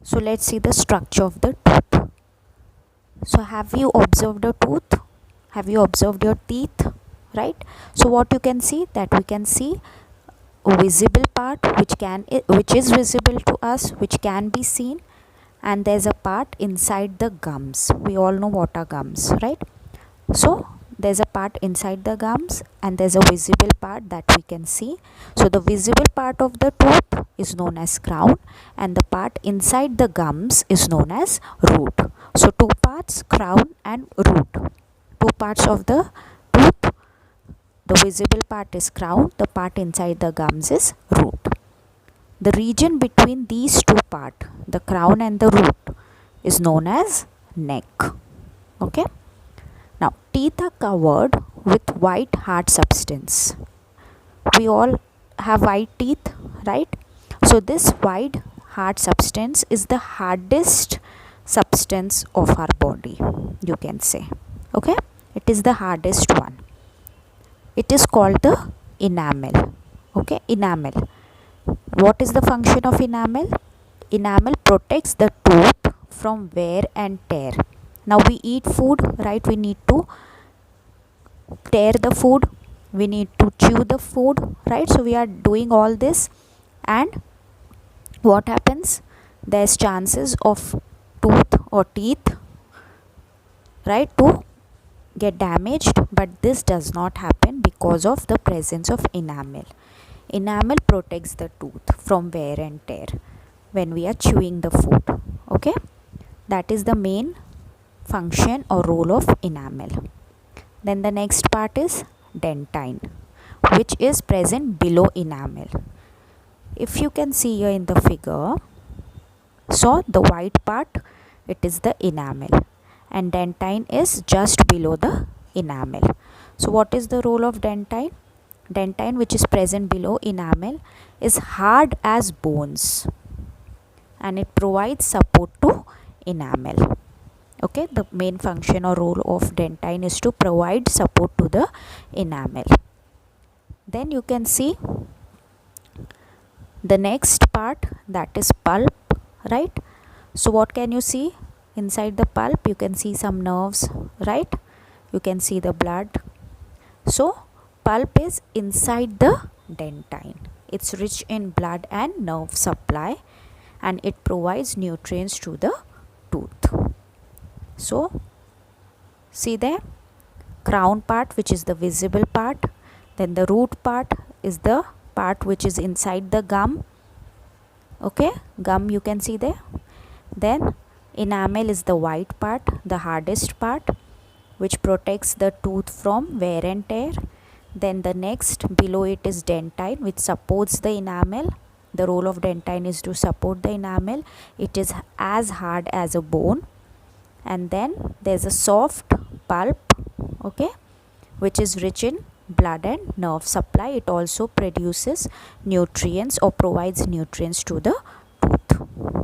So let's see the structure of the tooth. So have you observed a tooth? Have you observed your teeth? Right? So what you can see, that we can see a visible part which is visible to us, which can be seen, and there's a part inside the gums. We all know what are gums, right? So there's a part inside the gums and there's a visible part that we can see. So the visible part of the tooth is known as crown and the part inside the gums is known as root. So two parts, crown and root. Two parts of the tooth. The visible part is crown, the part inside the gums is root. The region between these two parts, the crown and the root, is known as neck. Okay. Now, teeth are covered with white hard substance. We all have white teeth, right? So, this white hard substance is the hardest substance of our body, you can say. Okay? It is the hardest one. It is called the enamel. Okay? Enamel. What is the function of enamel? Enamel protects the tooth from wear and tear. Now we eat food, right? We need to tear the food, we need to chew the food, right? So we are doing all this, and what happens? There's chances of tooth or teeth, right, to get damaged, but this does not happen because of the presence of enamel. Enamel protects the tooth from wear and tear when we are chewing the food. Okay, that is the main function or role of enamel. Then the next part is dentine, which is present below enamel. If you can see here in the figure, so the white part, it is the enamel and dentine is just below the enamel. So what is the role of dentine? Dentine, which is present below enamel, is hard as bones and it provides support to enamel. Okay, the main function or role of dentine is to provide support to the enamel. Then you can see the next part, that is pulp, right? So what can you see inside the pulp? You can see some nerves, right? You can see the blood. So pulp is inside the dentine. It's rich in blood and nerve supply and it provides nutrients to the tooth. So see there, crown part, which is the visible part, then the root part is the part which is inside the gum. Okay, gum you can see there. Then enamel is the white part, the hardest part, which protects the tooth from wear and tear. Then the next below it is dentine, which supports the enamel. The role of dentine is to support the enamel. It is as hard as a bone. And then there's a soft pulp, okay, which is rich in blood and nerve supply. It also produces nutrients or provides nutrients to the